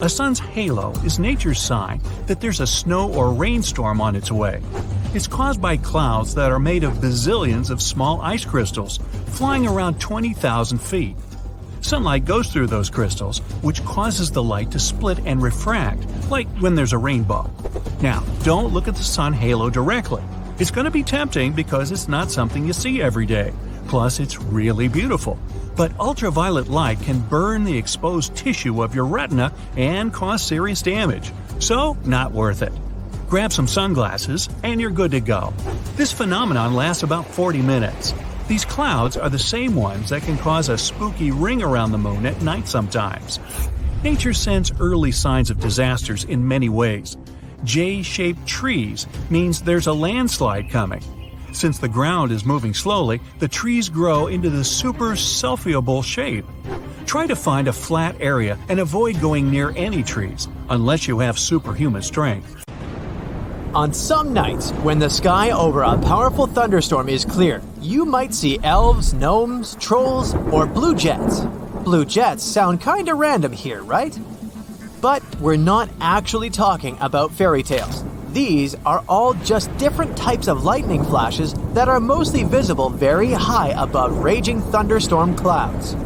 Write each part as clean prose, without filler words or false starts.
A sun's halo is nature's sign that there's a snow or rainstorm on its way. It's caused by clouds that are made of bazillions of small ice crystals flying around 20,000 feet. Sunlight goes through those crystals, which causes the light to split and refract, like when there's a rainbow. Now, don't look at the sun halo directly. It's going to be tempting because it's not something you see every day. Plus, it's really beautiful. But ultraviolet light can burn the exposed tissue of your retina and cause serious damage. So, not worth it. Grab some sunglasses and you're good to go. This phenomenon lasts about 40 minutes. These clouds are the same ones that can cause a spooky ring around the moon at night sometimes. Nature sends early signs of disasters in many ways. J-shaped trees means there's a landslide coming. Since the ground is moving slowly, the trees grow into the super selfiable shape. Try to find a flat area and avoid going near any trees, unless you have superhuman strength. On some nights, when the sky over a powerful thunderstorm is clear, you might see elves, gnomes, trolls, or blue jets. Blue jets sound kinda random here, right? But we're not actually talking about fairy tales. These are all just different types of lightning flashes that are mostly visible very high above raging thunderstorm clouds.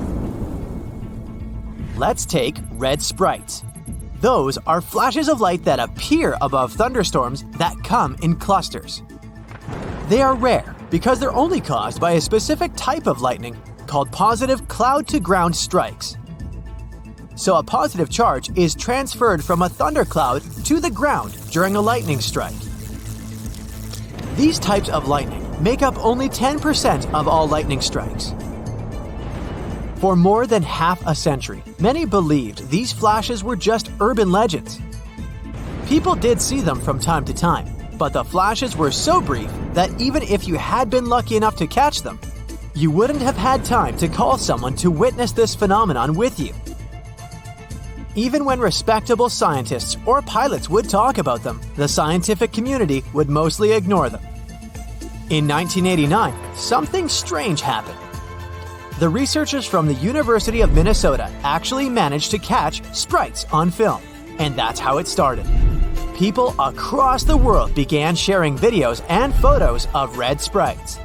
Let's take red sprites. Those are flashes of light that appear above thunderstorms that come in clusters. They are rare because they're only caused by a specific type of lightning called positive cloud-to-ground strikes. So a positive charge is transferred from a thundercloud to the ground during a lightning strike. These types of lightning make up only 10% of all lightning strikes. For more than half a century, many believed these flashes were just urban legends. People did see them from time to time, but the flashes were so brief that even if you had been lucky enough to catch them, you wouldn't have had time to call someone to witness this phenomenon with you. Even when respectable scientists or pilots would talk about them, the scientific community would mostly ignore them. In 1989, something strange happened. The researchers from the University of Minnesota actually managed to catch sprites on film, and that's how it started. People across the world began sharing videos and photos of red sprites.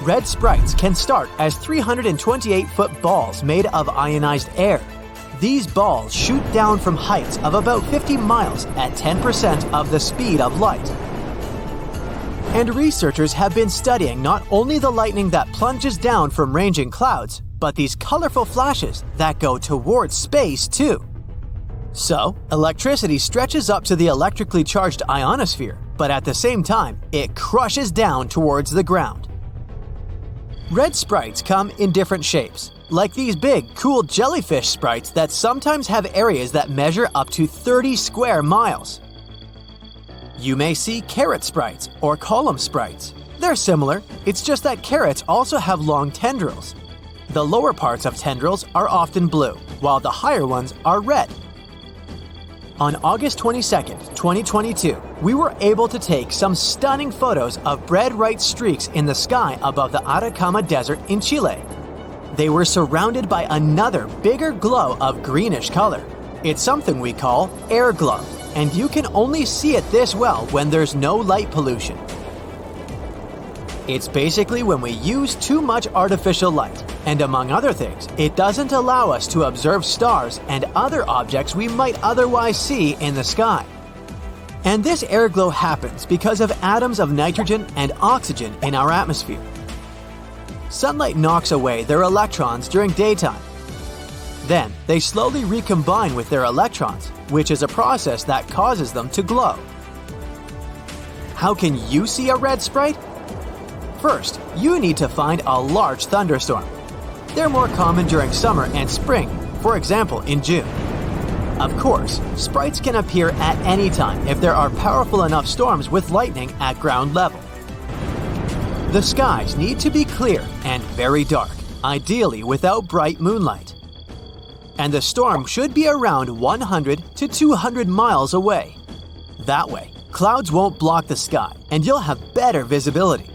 Red sprites can start as 328-foot balls made of ionized air. These balls shoot down from heights of about 50 miles at 10% of the speed of light. And researchers have been studying not only the lightning that plunges down from raging clouds, but these colorful flashes that go towards space too. So, electricity stretches up to the electrically charged ionosphere, but at the same time, it crushes down towards the ground. Red sprites come in different shapes, like these big, cool jellyfish sprites that sometimes have areas that measure up to 30 square miles. You may see carrot sprites or column sprites. They're similar, it's just that carrots also have long tendrils. The lower parts of tendrils are often blue, while the higher ones are red. On August 22, 2022, we were able to take some stunning photos of red-white streaks in the sky above the Atacama Desert in Chile. They were surrounded by another bigger glow of greenish color. It's something we call air glow, and you can only see it this well when there's no light pollution. It's basically when we use too much artificial light, and among other things, it doesn't allow us to observe stars and other objects we might otherwise see in the sky. And this airglow happens because of atoms of nitrogen and oxygen in our atmosphere. Sunlight knocks away their electrons during daytime. Then, they slowly recombine with their electrons, which is a process that causes them to glow. How can you see a red sprite? First, you need to find a large thunderstorm. They're more common during summer and spring, for example in June. Of course, sprites can appear at any time if there are powerful enough storms with lightning at ground level. The skies need to be clear and very dark, ideally without bright moonlight. And the storm should be around 100 to 200 miles away. That way, clouds won't block the sky and you'll have better visibility.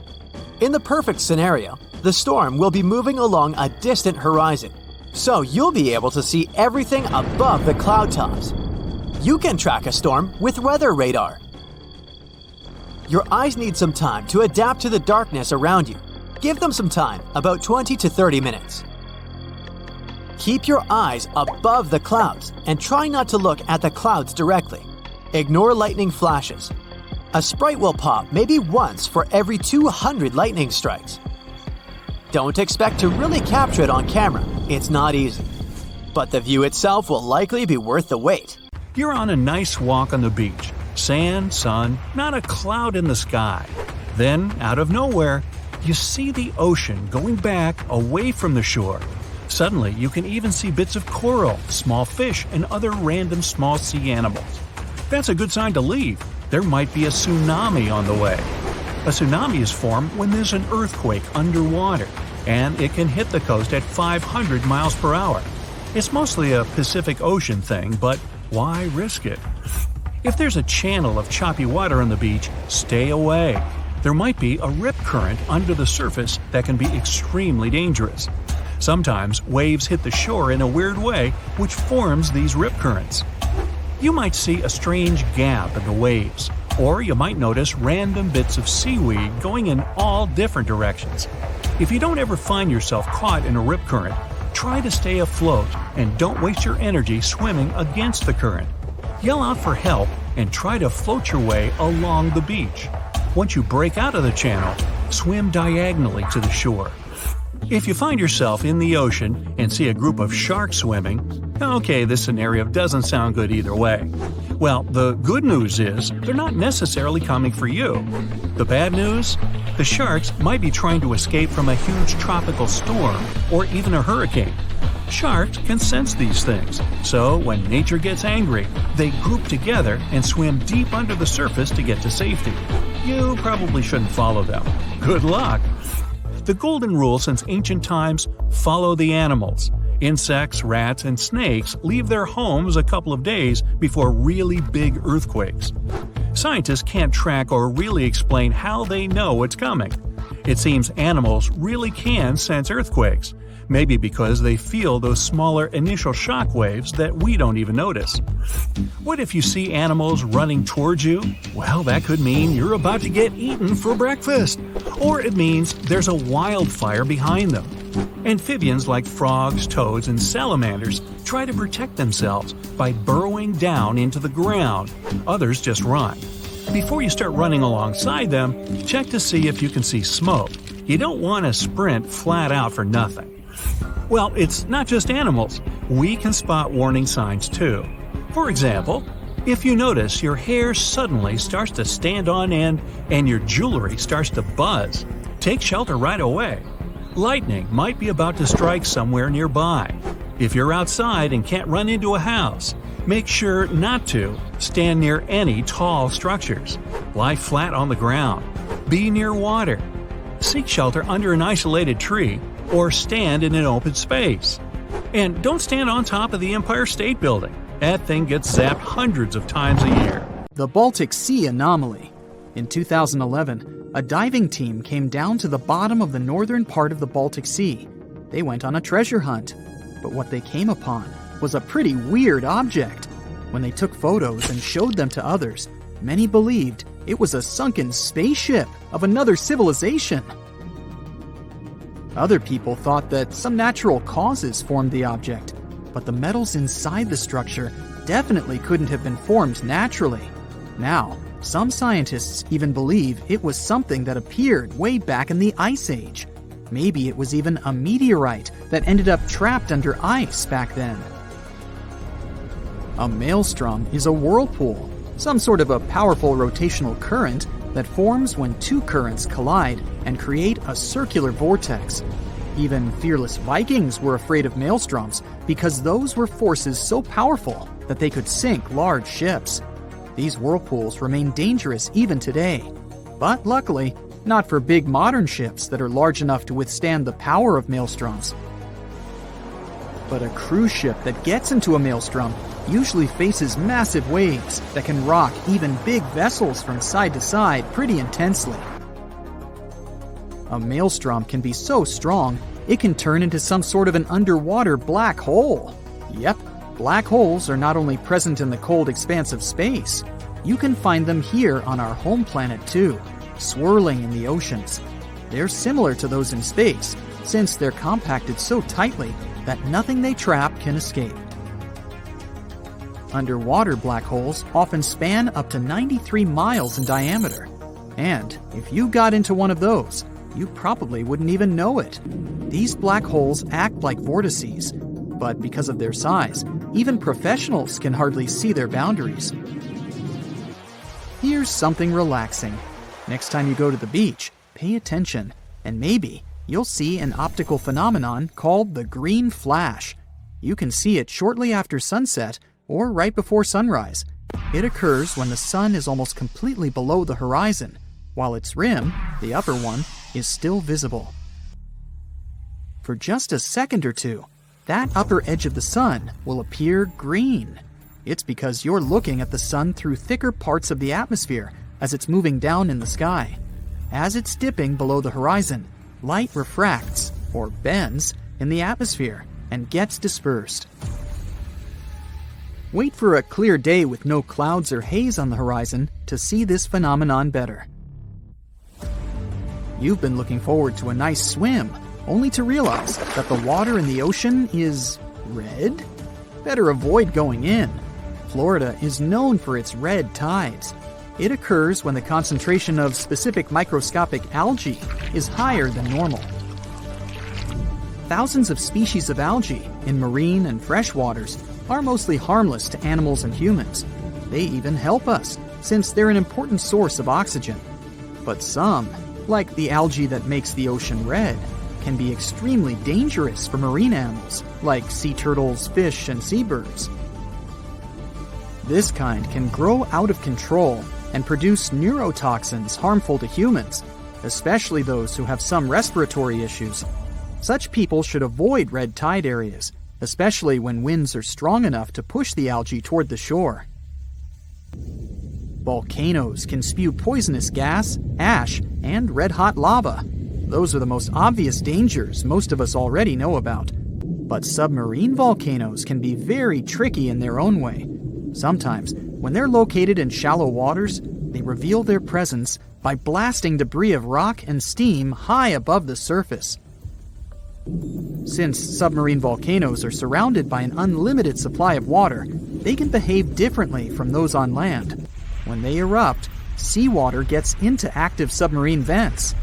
In the perfect scenario, the storm will be moving along a distant horizon. so you'll be able to see everything above the cloud tops. You can track a storm with weather radar. Your eyes need some time to adapt to the darkness around you. Give them some time, about 20 to 30 minutes. Keep your eyes above the clouds and try not to look at the clouds directly. Ignore lightning flashes. A sprite will pop maybe once for every 200 lightning strikes. Don't expect to really capture it on camera. It's not easy. But the view itself will likely be worth the wait. You're on a nice walk on the beach. Sand, sun, not a cloud in the sky. Then, out of nowhere, you see the ocean going back away from the shore. Suddenly, you can even see bits of coral, small fish, and other random small sea animals. That's a good sign to leave. There might be a tsunami on the way. A tsunami is formed when there's an earthquake underwater, and it can hit the coast at 500 miles per hour. It's mostly a Pacific Ocean thing, but why risk it? If there's a channel of choppy water on the beach, stay away. There might be a rip current under the surface that can be extremely dangerous. Sometimes waves hit the shore in a weird way, which forms these rip currents. You might see a strange gap in the waves, or you might notice random bits of seaweed going in all different directions. If you don't ever find yourself caught in a rip current, try to stay afloat and don't waste your energy swimming against the current. Yell out for help and try to float your way along the beach. Once you break out of the channel, swim diagonally to the shore. If you find yourself in the ocean and see a group of sharks swimming, okay, this scenario doesn't sound good either way. Well, the good news is they're not necessarily coming for you. The bad news? The sharks might be trying to escape from a huge tropical storm or even a hurricane. Sharks can sense these things, so when nature gets angry, they group together and swim deep under the surface to get to safety. You probably shouldn't follow them. Good luck! The golden rule since ancient times: follow the animals. Insects, rats, and snakes leave their homes a couple of days before really big earthquakes. Scientists can't track or really explain how they know it's coming. It seems animals really can sense earthquakes, maybe because they feel those smaller initial shock waves that we don't even notice. What if you see animals running towards you? Well, that could mean you're about to get eaten for breakfast. Or it means there's a wildfire behind them. Amphibians like frogs, toads, and salamanders try to protect themselves by burrowing down into the ground. Others just run. Before you start running alongside them, check to see if you can see smoke. You don't want to sprint flat out for nothing. Well, it's not just animals. We can spot warning signs too. For example, if you notice your hair suddenly starts to stand on end and your jewelry starts to buzz, take shelter right away. Lightning might be about to strike somewhere nearby. If you're outside and can't run into a house, make sure not to stand near any tall structures. Lie flat on the ground. Be near water. Seek shelter under an isolated tree or stand in an open space. And don't stand on top of the Empire State Building. That thing gets zapped hundreds of times a year. The Baltic Sea anomaly. In 2011, a diving team came down to the bottom of the northern part of the Baltic Sea. They went on a treasure hunt, but what they came upon was a pretty weird object. When they took photos and showed them to others, many believed it was a sunken spaceship of another civilization. Other people thought that some natural causes formed the object, but the metals inside the structure definitely couldn't have been formed naturally. Now, some scientists even believe it was something that appeared way back in the Ice Age. Maybe it was even a meteorite that ended up trapped under ice back then. A maelstrom is a whirlpool, some sort of a powerful rotational current that forms when two currents collide and create a circular vortex. Even fearless Vikings were afraid of maelstroms because those were forces so powerful that they could sink large ships. These whirlpools remain dangerous even today, but luckily, not for big modern ships that are large enough to withstand the power of maelstroms. But a cruise ship that gets into a maelstrom usually faces massive waves that can rock even big vessels from side to side pretty intensely. A maelstrom can be so strong it can turn into some sort of an underwater black hole. Yep, black holes are not only present in the cold expanse of space, you can find them here on our home planet too, swirling in the oceans. They're similar to those in space, since they're compacted so tightly that nothing they trap can escape. Underwater black holes often span up to 93 miles in diameter. And if you got into one of those, you probably wouldn't even know it. These black holes act like vortices, but because of their size, even professionals can hardly see their boundaries. Here's something relaxing. Next time you go to the beach, pay attention, and maybe you'll see an optical phenomenon called the green flash. You can see it shortly after sunset or right before sunrise. It occurs when the sun is almost completely below the horizon, while its rim, the upper one, is still visible. For just a second or two, that upper edge of the sun will appear green. It's because you're looking at the sun through thicker parts of the atmosphere as it's moving down in the sky. As it's dipping below the horizon, light refracts, or bends, in the atmosphere and gets dispersed. Wait for a clear day with no clouds or haze on the horizon to see this phenomenon better. You've been looking forward to a nice swim, only to realize that the water in the ocean is red? Better avoid going in. Florida is known for its red tides. It occurs when the concentration of specific microscopic algae is higher than normal. Thousands of species of algae in marine and fresh waters are mostly harmless to animals and humans. They even help us, since they're an important source of oxygen. But some, like the algae that makes the ocean red, can be extremely dangerous for marine animals, like sea turtles, fish, and seabirds. This kind can grow out of control and produce neurotoxins harmful to humans, especially those who have some respiratory issues. Such people should avoid red tide areas, especially when winds are strong enough to push the algae toward the shore. Volcanoes can spew poisonous gas, ash, and red-hot lava. Those are the most obvious dangers most of us already know about. But submarine volcanoes can be very tricky in their own way. Sometimes, when they're located in shallow waters, they reveal their presence by blasting debris of rock and steam high above the surface. Since submarine volcanoes are surrounded by an unlimited supply of water, they can behave differently from those on land. When they erupt, seawater gets into active submarine vents.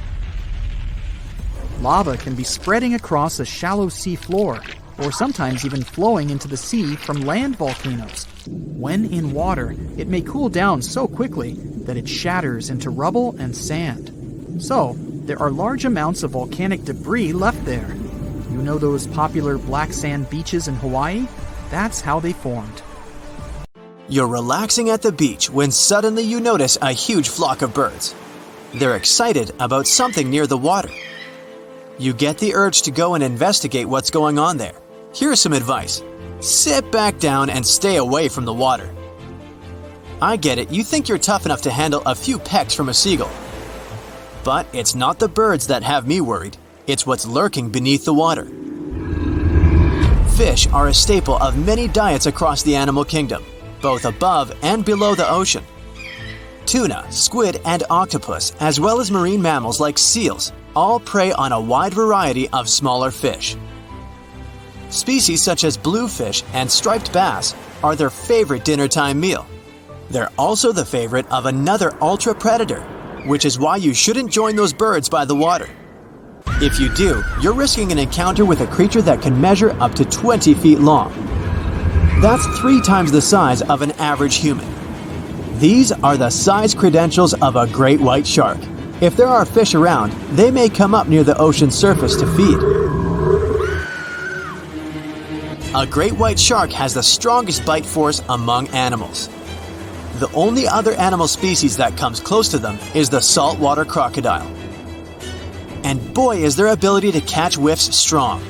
Lava can be spreading across a shallow sea floor, or sometimes even flowing into the sea from land volcanoes. When in water, it may cool down so quickly that it shatters into rubble and sand. So, there are large amounts of volcanic debris left there. You know those popular black sand beaches in Hawaii? That's how they formed. You're relaxing at the beach when suddenly you notice a huge flock of birds. They're excited about something near the water. You get the urge to go and investigate what's going on there. Here's some advice. Sit back down and stay away from the water. I get it, you think you're tough enough to handle a few pecks from a seagull. But it's not the birds that have me worried. It's what's lurking beneath the water. Fish are a staple of many diets across the animal kingdom, both above and below the ocean. Tuna, squid, and octopus, as well as marine mammals like seals, all prey on a wide variety of smaller fish. Species such as bluefish and striped bass are their favorite dinner-time meal. They're also the favorite of another ultra-predator, which is why you shouldn't join those birds by the water. If you do, you're risking an encounter with a creature that can measure up to 20 feet long. That's 3 times the size of an average human. These are the size credentials of a great white shark. If there are fish around, they may come up near the ocean's surface to feed. A great white shark has the strongest bite force among animals. The only other animal species that comes close to them is the saltwater crocodile. And boy, is their ability to catch whiffs strong.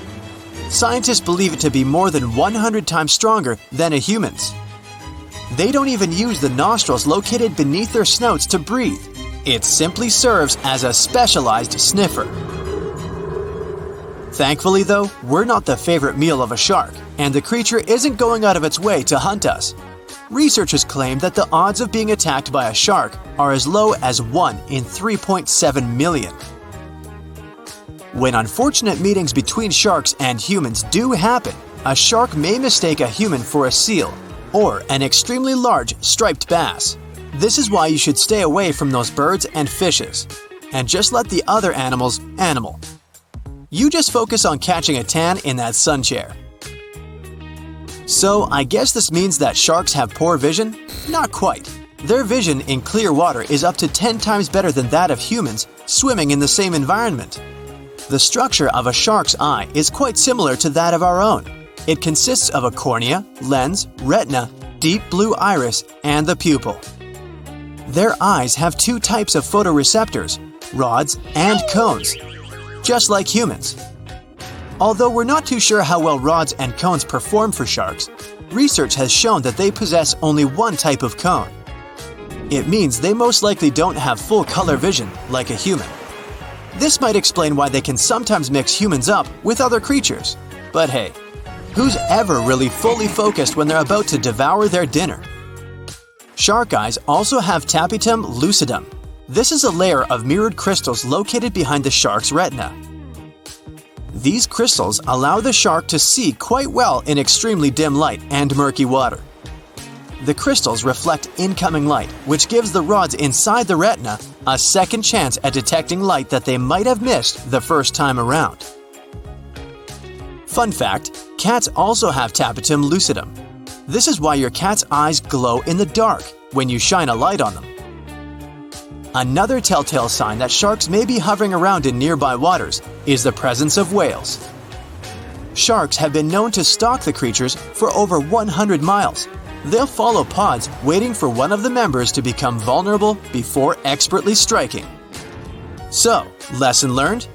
Scientists believe it to be more than 100 times stronger than a human's. They don't even use the nostrils located beneath their snouts to breathe. It simply serves as a specialized sniffer. Thankfully though, we're not the favorite meal of a shark, and the creature isn't going out of its way to hunt us. Researchers claim that the odds of being attacked by a shark are as low as 1 in 3.7 million. When unfortunate meetings between sharks and humans do happen, a shark may mistake a human for a seal or an extremely large striped bass. This is why you should stay away from those birds and fishes, and just let the other animals animal. You just focus on catching a tan in that sun chair. So, I guess this means that sharks have poor vision? Not quite. Their vision in clear water is up to 10 times better than that of humans swimming in the same environment. The structure of a shark's eye is quite similar to that of our own. It consists of a cornea, lens, retina, deep blue iris, and the pupil. Their eyes have 2 types of photoreceptors, rods and cones, just like humans. Although we're not too sure how well rods and cones perform for sharks, research has shown that they possess only 1 type of cone. It means they most likely don't have full color vision like a human. This might explain why they can sometimes mix humans up with other creatures. But hey, who's ever really fully focused when they're about to devour their dinner? Shark eyes also have tapetum lucidum. This is a layer of mirrored crystals located behind the shark's retina. These crystals allow the shark to see quite well in extremely dim light and murky water. The crystals reflect incoming light, which gives the rods inside the retina a second chance at detecting light that they might have missed the first time around. Fun fact, cats also have tapetum lucidum. This is why your cat's eyes glow in the dark when you shine a light on them. Another telltale sign that sharks may be hovering around in nearby waters is the presence of whales. Sharks have been known to stalk the creatures for over 100 miles. They'll follow pods waiting for one of the members to become vulnerable before expertly striking. So, lesson learned?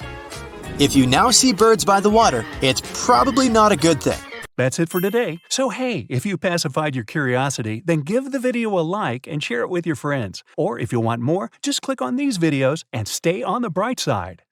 If you now see birds by the water, it's probably not a good thing. That's it for today. So hey, if you pacified your curiosity, then give the video a like and share it with your friends. Or if you want more, just click on these videos and stay on the bright side.